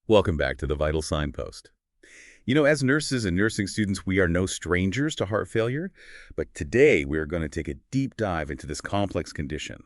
Welcome back to the Vital Signpost. As nurses and nursing students, we are no strangers to heart failure, but today we are going to take a deep dive into this complex condition.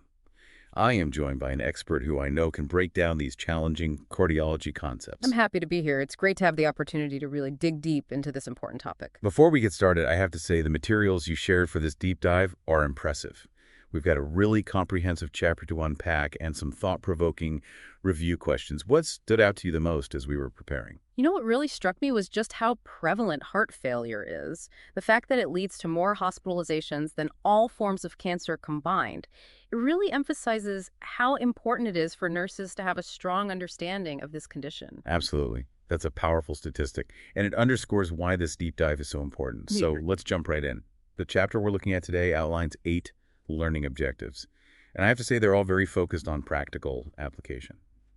I am joined by an expert who I know can break down these challenging cardiology I'm concepts. happy to be here. It's great to have the opportunity to really dig deep into this important topic. Before we get started, I have to say the materials you shared for this deep dive are impressive. We've got a really comprehensive chapter to unpack and some thought-provoking review questions. What stood out to you the most as we were preparing? You know what really struck me was just how prevalent heart failure is. The fact that it leads to more hospitalizations than all forms of cancer combined. It really emphasizes how important it is for nurses to have a strong understanding of this condition. Absolutely. That's a powerful statistic, and it underscores why this deep dive is so important. So let's jump right in. The chapter we're looking at today outlines 8 learning objectives, and I have to say they're all very focused on practical application,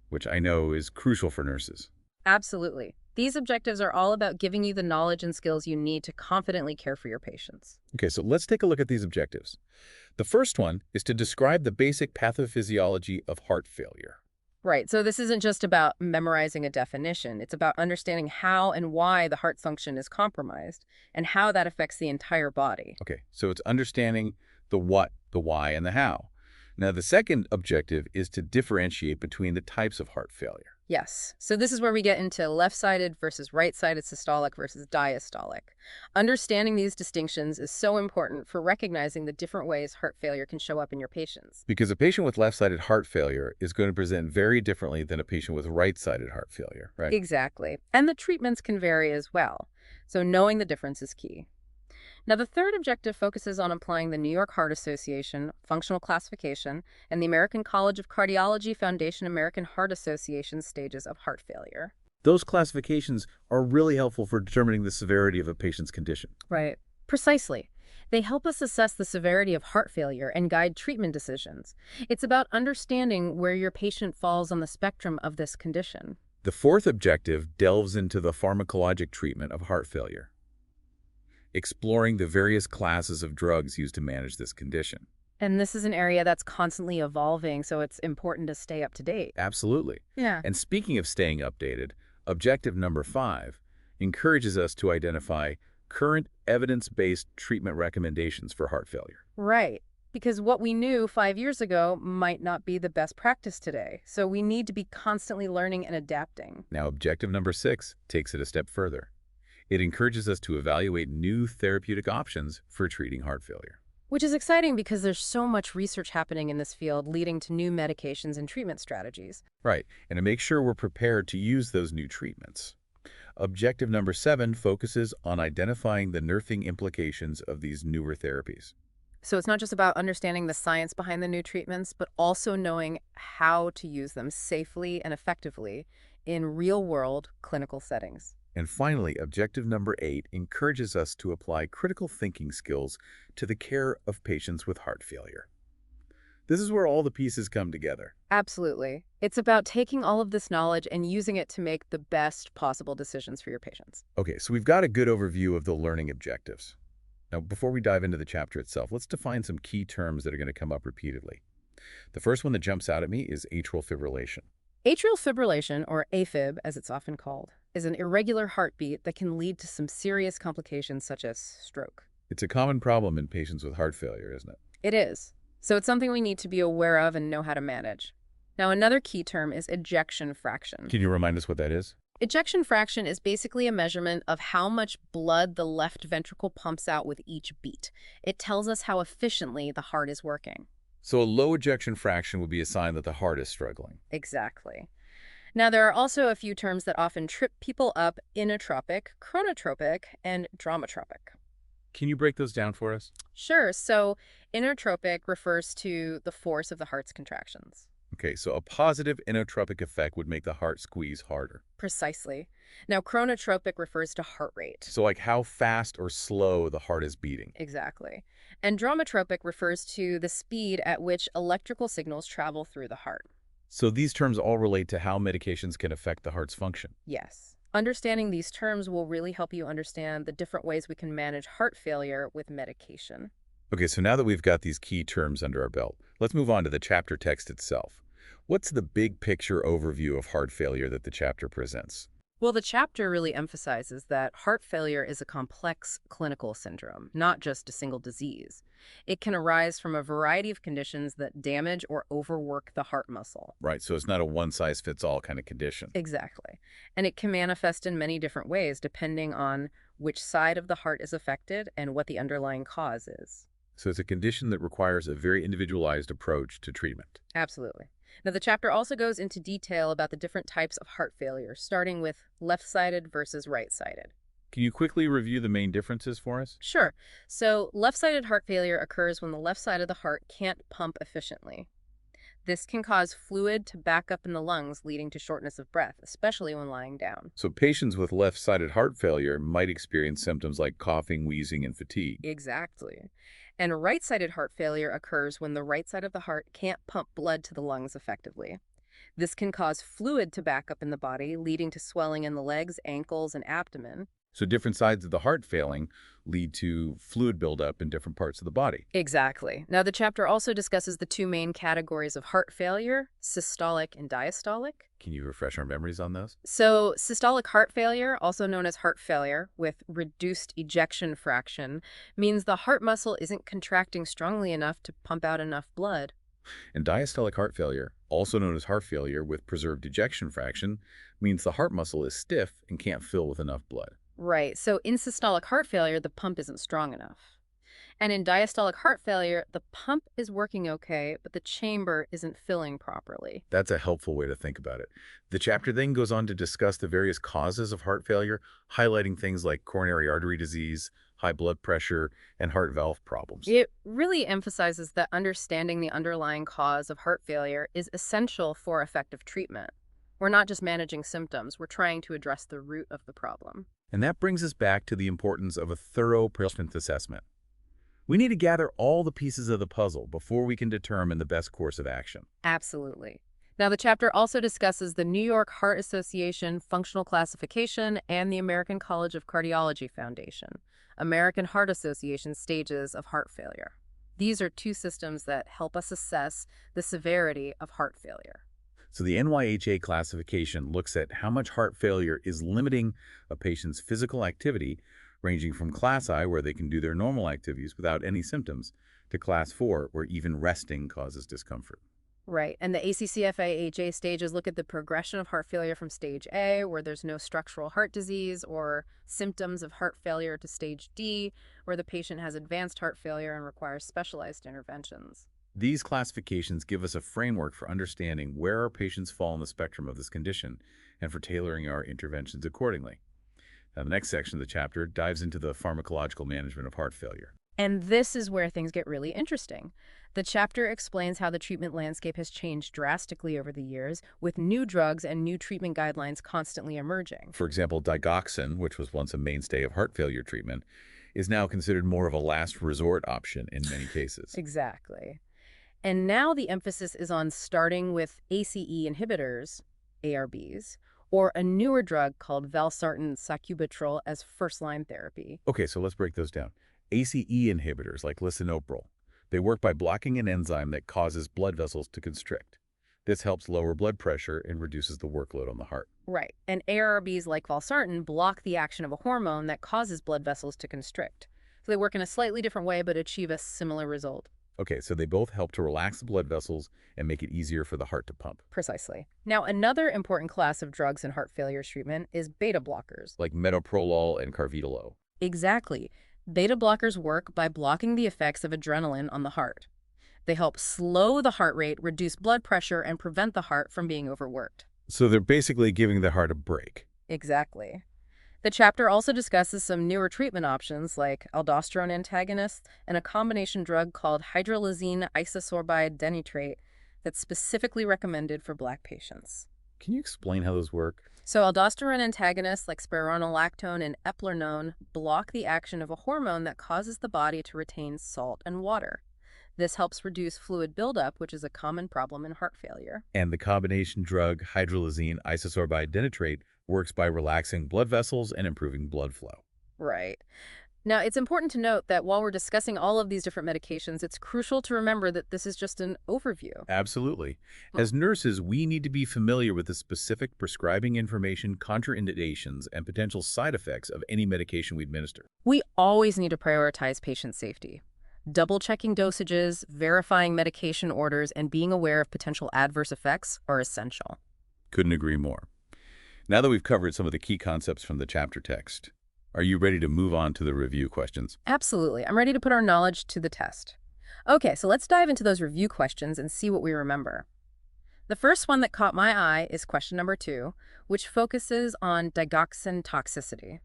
which I know is crucial for nurses. Absolutely. These objectives are all about giving you the knowledge and skills you need to confidently care for your patients. Okay, so let's take a look at these objectives. The first one is to describe the basic pathophysiology of heart failure. Right, so this isn't just about memorizing a definition. It's about understanding how and why the heart function is compromised and how that affects the entire body. Okay, so it's understanding the what, the why, and the how. Now, the second objective is to differentiate between the types of heart failure. Yes, so this is where we get into left-sided versus right-sided systolic versus diastolic. Understanding these distinctions is so important for recognizing the different ways heart failure can show up in your patients. Because a patient with left-sided heart failure is going to present very differently than a patient with right-sided heart failure, right? Exactly, and the treatments can vary as well, so knowing the difference is key. Now, the third objective focuses on applying the New York Heart Association functional classification and the American College of Cardiology Foundation American Heart Association stages of heart failure. Those classifications are really helpful for determining the severity of a patient's condition. Right. Precisely. They help us assess the severity of heart failure and guide treatment decisions. It's about understanding where your patient falls on the spectrum of this condition. The fourth objective delves into the pharmacologic treatment of heart failure, exploring the various classes of drugs used to manage this condition. And this is an area that's constantly evolving, so it's important to stay up to date. Absolutely. Yeah. And speaking of staying updated, objective number 5 encourages us to identify current evidence-based treatment recommendations for heart failure. Right. Because what we knew 5 years ago might not be the best practice today. So we need to be constantly learning and adapting. Now, objective number 6 takes it a step further. It encourages us to evaluate new therapeutic options for treating heart failure. Which is exciting because there's so much research happening in this field leading to new medications and treatment strategies. Right, and to make sure we're prepared to use those new treatments. Objective number 7 focuses on identifying the nerfing implications of these newer therapies. So it's not just about understanding the science behind the new treatments, but also knowing how to use them safely and effectively in real-world clinical settings. And finally, objective number 8 encourages us to apply critical thinking skills to the care of patients with heart failure. This is where all the pieces come together. Absolutely. It's about taking all of this knowledge and using it to make the best possible decisions for your patients. Okay, so we've got a good overview of the learning objectives. Now, before we dive into the chapter itself, let's define some key terms that are going to come up repeatedly. The first one that jumps out at me is atrial fibrillation. Atrial fibrillation, or AFib as it's often called, is an irregular heartbeat that can lead to some serious complications such as stroke. It's a common problem in patients with heart failure, isn't it? It is. So it's something we need to be aware of and know how to manage. Now, another key term is ejection fraction. Can you remind us what that is? Ejection fraction is basically a measurement of how much blood the left ventricle pumps out with each beat. It tells us how efficiently the heart is working. So a low ejection fraction would be a sign that the heart is struggling. Exactly. Now, there are also a few terms that often trip people up: inotropic, chronotropic, and dramatropic. Can you break those down for us? Sure. So inotropic refers to the force of the heart's contractions. Okay, so a positive inotropic effect would make the heart squeeze harder. Precisely. Now, chronotropic refers to heart rate. So like how fast or slow the heart is beating. Exactly. And dramatropic refers to the speed at which electrical signals travel through the heart. So these terms all relate to how medications can affect the heart's function. Yes. Understanding these terms will really help you understand the different ways we can manage heart failure with medication. Okay, so now that we've got these key terms under our belt, let's move on to the chapter text itself. What's the big picture overview of heart failure that the chapter presents? Well, the chapter really emphasizes that heart failure is a complex clinical syndrome, not just a single disease. It can arise from a variety of conditions that damage or overwork the heart muscle. Right, so it's not a one-size-fits-all kind of condition. Exactly. And it can manifest in many different ways depending on which side of the heart is affected and what the underlying cause is. So it's a condition that requires a very individualized approach to treatment. Absolutely. Now, the chapter also goes into detail about the different types of heart failure, starting with left-sided versus right-sided. Can you quickly review the main differences for us? Sure. So, left-sided heart failure occurs when the left side of the heart can't pump efficiently. This can cause fluid to back up in the lungs, leading to shortness of breath, especially when lying down. So patients with left-sided heart failure might experience symptoms like coughing, wheezing, and fatigue. Exactly. And right-sided heart failure occurs when the right side of the heart can't pump blood to the lungs effectively. This can cause fluid to back up in the body, leading to swelling in the legs, ankles, and abdomen. So different sides of the heart failing lead to fluid buildup in different parts of the body. Exactly. Now, the chapter also discusses the two main categories of heart failure, systolic and diastolic. Can you refresh our memories on those? So, systolic heart failure, also known as heart failure with reduced ejection fraction, means the heart muscle isn't contracting strongly enough to pump out enough blood. And diastolic heart failure, also known as heart failure with preserved ejection fraction, means the heart muscle is stiff and can't fill with enough blood. Right. So, in systolic heart failure, the pump isn't strong enough. And in diastolic heart failure, the pump is working okay, but the chamber isn't filling properly. That's a helpful way to think about it. The chapter then goes on to discuss the various causes of heart failure, highlighting things like coronary artery disease, high blood pressure, and heart valve problems. It really emphasizes that understanding the underlying cause of heart failure is essential for effective treatment. We're not just managing symptoms, we're trying to address the root of the problem. And that brings us back to the importance of a thorough patient assessment. We need to gather all the pieces of the puzzle before we can determine the best course of action. Absolutely. Now, the chapter also discusses the New York Heart Association Functional Classification and the American College of Cardiology Foundation, American Heart Association stages of heart failure. These are two systems that help us assess the severity of heart failure. So the NYHA classification looks at how much heart failure is limiting a patient's physical activity, ranging from Class I, where they can do their normal activities without any symptoms, to Class 4, where even resting causes discomfort. Right. And the ACCFA-HA stages look at the progression of heart failure from stage A, where there's no structural heart disease or symptoms of heart failure, to stage D, where the patient has advanced heart failure and requires specialized interventions. These classifications give us a framework for understanding where our patients fall on the spectrum of this condition and for tailoring our interventions accordingly. Now, the next section of the chapter dives into the pharmacological management of heart failure. And this is where things get really interesting. The chapter explains how the treatment landscape has changed drastically over the years, with new drugs and new treatment guidelines constantly emerging. For example, Digoxin, which was once a mainstay of heart failure treatment, is now considered more of a last resort option in many cases. Exactly. And now the emphasis is on starting with ACE inhibitors, ARBs, or a newer drug called valsartan sacubitril as first-line therapy. Okay, so let's break those down. ACE inhibitors like lisinopril, they work by blocking an enzyme that causes blood vessels to constrict. This helps lower blood pressure and reduces the workload on the heart. Right. And ARBs like valsartan block the action of a hormone that causes blood vessels to constrict. So they work in a slightly different way but achieve a similar result. Okay, so they both help to relax the blood vessels and make it easier for the heart to pump. Precisely. Now, another important class of drugs in heart failure treatment is beta blockers. Like metoprolol and carvedilol. Exactly. Beta blockers work by blocking the effects of adrenaline on the heart. They help slow the heart rate, reduce blood pressure, and prevent the heart from being overworked. So they're basically giving the heart a break. Exactly. The chapter also discusses some newer treatment options like aldosterone antagonists and a combination drug called Hydralazine isosorbide dinitrate that's specifically recommended for Black patients. Can you explain how those work? So aldosterone antagonists like spironolactone and eplerenone block the action of a hormone that causes the body to retain salt and water. This helps reduce fluid buildup, which is a common problem in heart failure. And the combination drug hydralazine isosorbide dinitrate works by relaxing blood vessels and improving blood flow. Right. Now, it's important to note that while we're discussing all of these different medications, it's crucial to remember that this is just an overview. Absolutely. Hmm. As nurses, we need to be familiar with the specific prescribing information, contraindications, and potential side effects of any medication we administer. We always need to prioritize patient safety. Double-checking dosages, verifying medication orders, and being aware of potential adverse effects are essential. Couldn't agree more. Now that we've covered some of the key concepts from the chapter text, are you ready to move on to the review questions? Absolutely. I'm ready to put our knowledge to the test. Okay, so let's dive into those review questions and see what we remember. The first one that caught my eye is question number 2, which focuses on digoxin toxicity.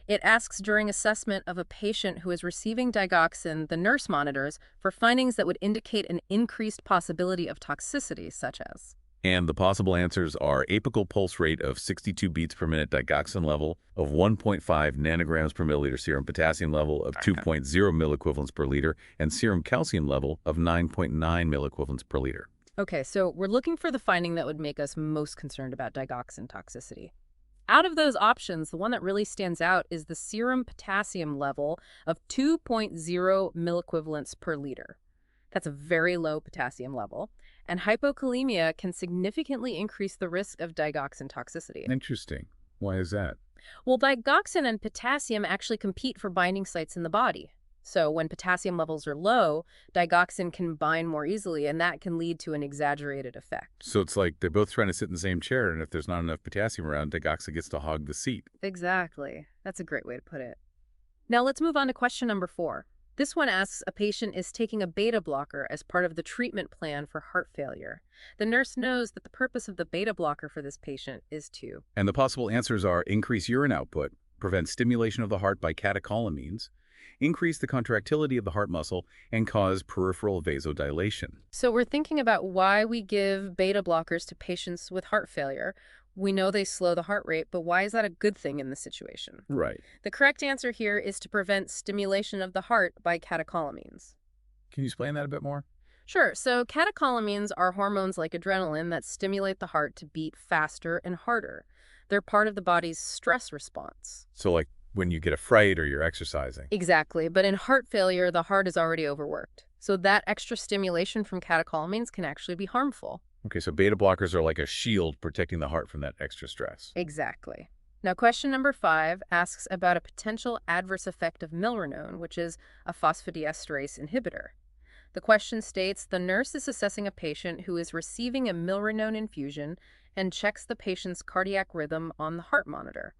It asks during assessment of a patient who is receiving digoxin, the nurse monitors for findings that would indicate an increased possibility of toxicity, such as. And the possible answers are apical pulse rate of 62 beats per minute, digoxin level of 1.5 nanograms per milliliter, serum potassium level of 2.0 milliequivalents per liter, and serum calcium level of 9.9 milliequivalents per liter. Okay, so we're looking for the finding that would make us most concerned about digoxin toxicity. Out of those options, the one that really stands out is the serum potassium level of 2.0 milliequivalents per liter. That's a very low potassium level, and hypokalemia can significantly increase the risk of digoxin toxicity. Interesting. Why is that? Well, digoxin and potassium actually compete for binding sites in the body. So when potassium levels are low, digoxin can bind more easily, and that can lead to an exaggerated effect. So it's like they're both trying to sit in the same chair, and if there's not enough potassium around, digoxin gets to hog the seat. Exactly. That's a great way to put it. Now let's move on to question number 4. This one asks a patient is taking a beta blocker as part of the treatment plan for heart failure. The nurse knows that the purpose of the beta blocker for this patient is to. And the possible answers are increase urine output, prevent stimulation of the heart by catecholamines, increase the contractility of the heart muscle, and cause peripheral vasodilation. So we're thinking about why we give beta blockers to patients with heart failure. We know they slow the heart rate, but why is that a good thing in this situation? Right. The correct answer here is to prevent stimulation of the heart by catecholamines. Can you explain that a bit more? Sure, so catecholamines are hormones like adrenaline that stimulate the heart to beat faster and harder. They're part of the body's stress response. So like when you get a fright or you're exercising. Exactly, but in heart failure, the heart is already overworked. So that extra stimulation from catecholamines can actually be harmful. Okay, so beta blockers are like a shield protecting the heart from that extra stress. Exactly. Now, question number 5 asks about a potential adverse effect of milrinone, which is a phosphodiesterase inhibitor. The question states the nurse is assessing a patient who is receiving a milrinone infusion and checks the patient's cardiac rhythm on the heart monitor.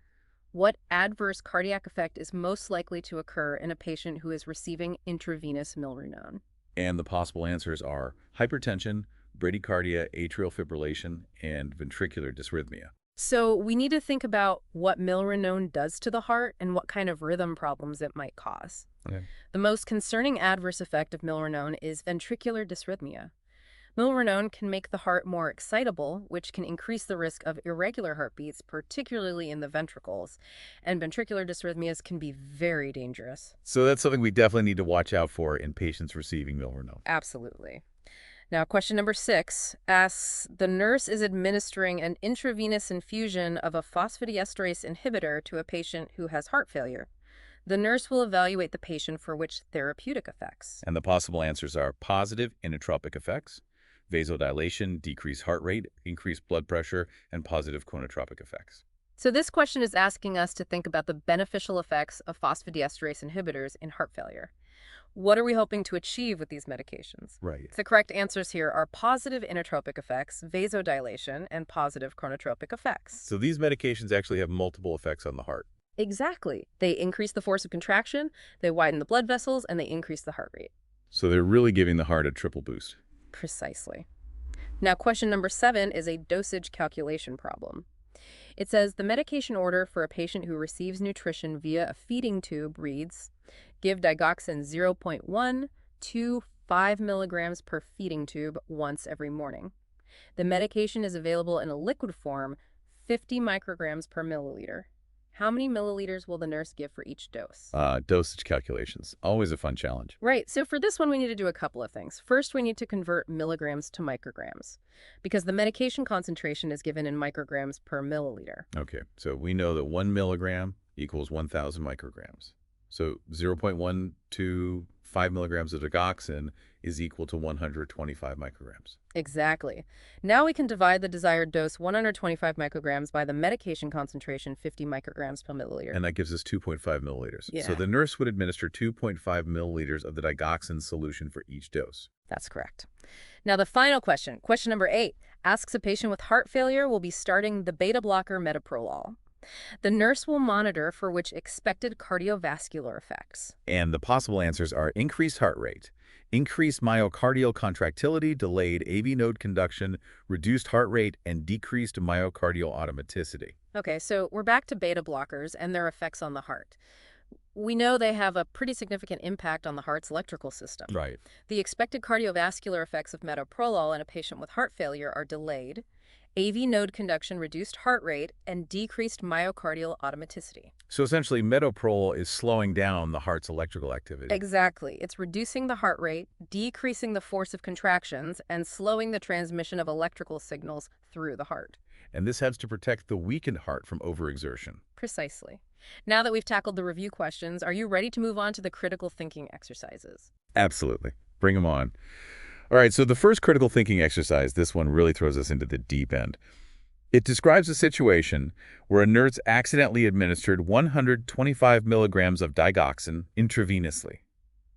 What adverse cardiac effect is most likely to occur in a patient who is receiving intravenous milrinone? And the possible answers are hypertension, bradycardia, atrial fibrillation, and ventricular dysrhythmia. So we need to think about what milrinone does to the heart and what kind of rhythm problems it might cause. Okay. The most concerning adverse effect of milrinone is ventricular dysrhythmia. Milrinone can make the heart more excitable, which can increase the risk of irregular heartbeats, particularly in the ventricles. And ventricular dysrhythmias can be very dangerous. So that's something we definitely need to watch out for in patients receiving milrinone. Absolutely. Now, question number 6 asks, the nurse is administering an intravenous infusion of a phosphodiesterase inhibitor to a patient who has heart failure. The nurse will evaluate the patient for which therapeutic effects. And the possible answers are positive inotropic effects, vasodilation, decreased heart rate, increased blood pressure, and positive conotropic effects. So this question is asking us to think about the beneficial effects of phosphodiesterase inhibitors in heart failure. What are we hoping to achieve with these medications? Right. The correct answers here are positive inotropic effects, vasodilation, and positive chronotropic effects. So these medications actually have multiple effects on the heart. Exactly. They increase the force of contraction, they widen the blood vessels, and they increase the heart rate. So they're really giving the heart a triple boost. Precisely. Now, question number 7 is a dosage calculation problem. It says the medication order for a patient who receives nutrition via a feeding tube reads, give digoxin 0.1 to 5 milligrams per feeding tube once every morning. The medication is available in a liquid form, 50 micrograms per milliliter. How many milliliters will the nurse give for each dose? Dosage calculations. Always a fun challenge. Right, so for this one, we need to do a couple of things. First, we need to convert milligrams to micrograms because the medication concentration is given in micrograms per milliliter. Okay, so we know that 1 milligram equals 1,000 micrograms. So 0.125 milligrams of digoxin is equal to 125 micrograms. Exactly. Now we can divide the desired dose 125 micrograms by the medication concentration 50 micrograms per milliliter. And that gives us 2.5 milliliters. So Yeah, the nurse would administer 2.5 milliliters of the digoxin solution for each dose. that's correct. Now the final question, question number 8, asks a patient with heart failure will be starting the beta blocker metoprolol. The nurse will monitor for which expected cardiovascular effects. And the possible answers are increased heart rate, increased myocardial contractility, delayed AV node conduction, reduced heart rate, and decreased myocardial automaticity. Okay, so we're back to beta blockers and their effects on the heart. We know they have a pretty significant impact on the heart's electrical system. Right. The expected cardiovascular effects of metoprolol in a patient with heart failure are delayed, AV node conduction, reduced heart rate, and decreased myocardial automaticity. So essentially, metoprolol is slowing down the heart's electrical activity. Exactly. It's reducing the heart rate, decreasing the force of contractions, and slowing the transmission of electrical signals through the heart. And this helps to protect the weakened heart from overexertion. Precisely. Now that we've tackled the review questions, are you ready to move on to the critical thinking exercises? Absolutely. Bring them on. All right, so the first critical thinking exercise, this one really throws us into the deep end. It describes a situation where a nurse accidentally administered 125 milligrams of digoxin intravenously.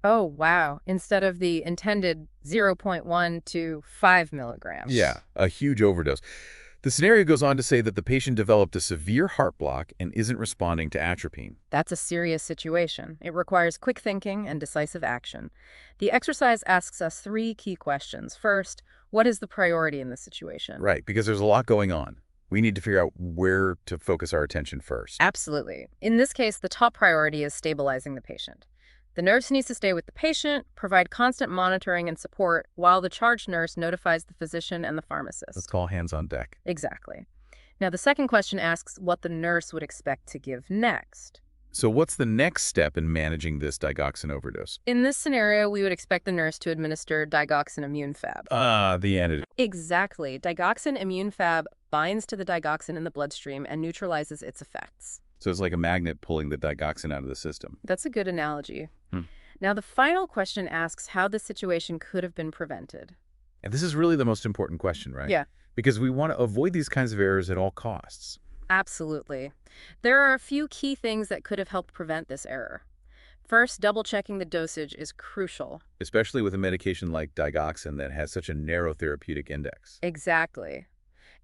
Oh, wow. Instead of the intended 0.1 to 5 milligrams. Yeah, a huge overdose. The scenario goes on to say that the patient developed a severe heart block and isn't responding to atropine. That's a serious situation. It requires quick thinking and decisive action. The exercise asks us 3 key questions. First, what is the priority in this situation? Right, because there's a lot going on. We need to figure out where to focus our attention first. Absolutely. In this case, the top priority is stabilizing the patient. The nurse needs to stay with the patient, provide constant monitoring and support, while the charge nurse notifies the physician and the pharmacist. Let's call hands on deck. Exactly. Now, the second question asks what the nurse would expect to give next. So what's the next step in managing this digoxin overdose? In this scenario, we would expect the nurse to administer digoxin immune fab. The antidote. Exactly. Digoxin immune fab binds to the digoxin in the bloodstream and neutralizes its effects. So it's like a magnet pulling the digoxin out of the system. That's a good analogy. Hmm. Now, the final question asks how this situation could have been prevented. And this is really the most important question, right? Yeah. Because we want to avoid these kinds of errors at all costs. Absolutely. There are a few key things that could have helped prevent this error. First, double-checking the dosage is crucial. Especially with a medication like digoxin that has such a narrow therapeutic index. Exactly.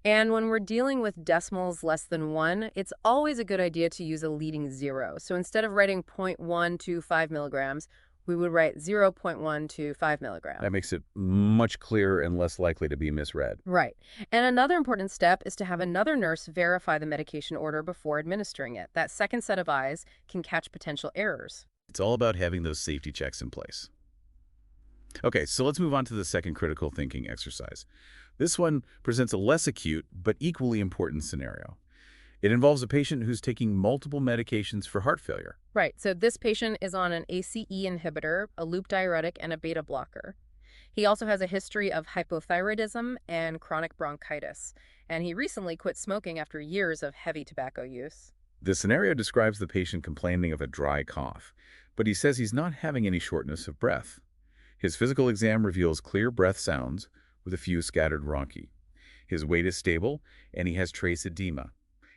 And when we're dealing with decimals less than 1, it's always a good idea to use a leading 0. So instead of writing 0.125 milligrams, we would write 0.125 milligrams. That makes it much clearer and less likely to be misread. Right. And another important step is to have another nurse verify the medication order before administering it. That second set of eyes can catch potential errors. It's all about having those safety checks in place. Okay, so let's move on to the second critical thinking exercise. This one presents a less acute but equally important scenario. It involves a patient who's taking multiple medications for heart failure. Right. So this patient is on an ACE inhibitor, a loop diuretic, and a beta blocker. He also has a history of hypothyroidism and chronic bronchitis, and he recently quit smoking after years of heavy tobacco use. The scenario describes the patient complaining of a dry cough, but he says he's not having any shortness of breath. His physical exam reveals clear breath sounds with a few scattered bronchi. His weight is stable, and he has trace edema.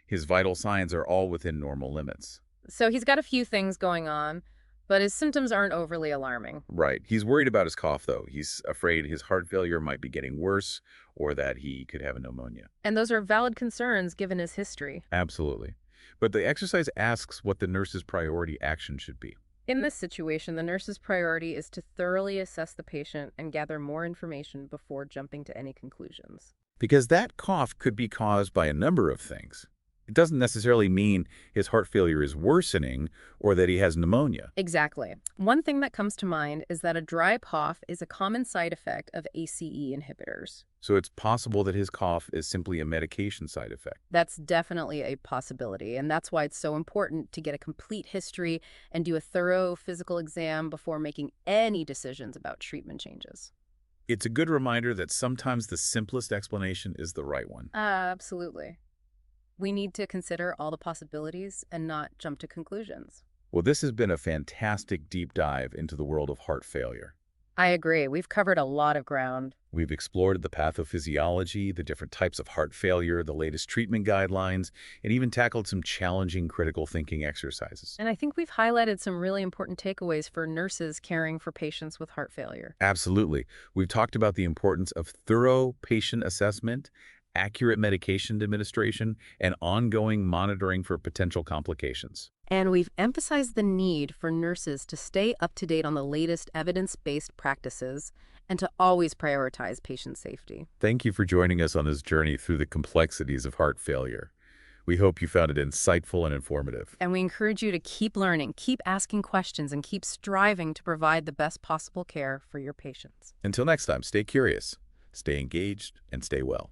His vital signs are all within normal limits. So he's got a few things going on, but his symptoms aren't overly alarming. Right. He's worried about his cough, though. He's afraid his heart failure might be getting worse or that he could have a pneumonia. And those are valid concerns given his history. Absolutely. But the exercise asks what the nurse's priority action should be. In this situation, the nurse's priority is to thoroughly assess the patient and gather more information before jumping to any conclusions. Because that cough could be caused by a number of things. It doesn't necessarily mean his heart failure is worsening or that he has pneumonia. Exactly. One thing that comes to mind is that a dry cough is a common side effect of ACE inhibitors. So it's possible that his cough is simply a medication side effect. That's definitely a possibility, and that's why it's so important to get a complete history and do a thorough physical exam before making any decisions about treatment changes. It's a good reminder that sometimes the simplest explanation is the right one. Absolutely. We need to consider all the possibilities and not jump to conclusions. Well, this has been a fantastic deep dive into the world of heart failure. I agree. We've covered a lot of ground. We've explored the pathophysiology, the different types of heart failure, the latest treatment guidelines, and even tackled some challenging critical thinking exercises. And I think we've highlighted some really important takeaways for nurses caring for patients with heart failure. Absolutely. We've talked about the importance of thorough patient assessment, accurate medication administration, and ongoing monitoring for potential complications. And we've emphasized the need for nurses to stay up to date on the latest evidence-based practices and to always prioritize patient safety. Thank you for joining us on this journey through the complexities of heart failure. We hope you found it insightful and informative. And we encourage you to keep learning, keep asking questions, and keep striving to provide the best possible care for your patients. Until next time, stay curious, stay engaged, and stay well.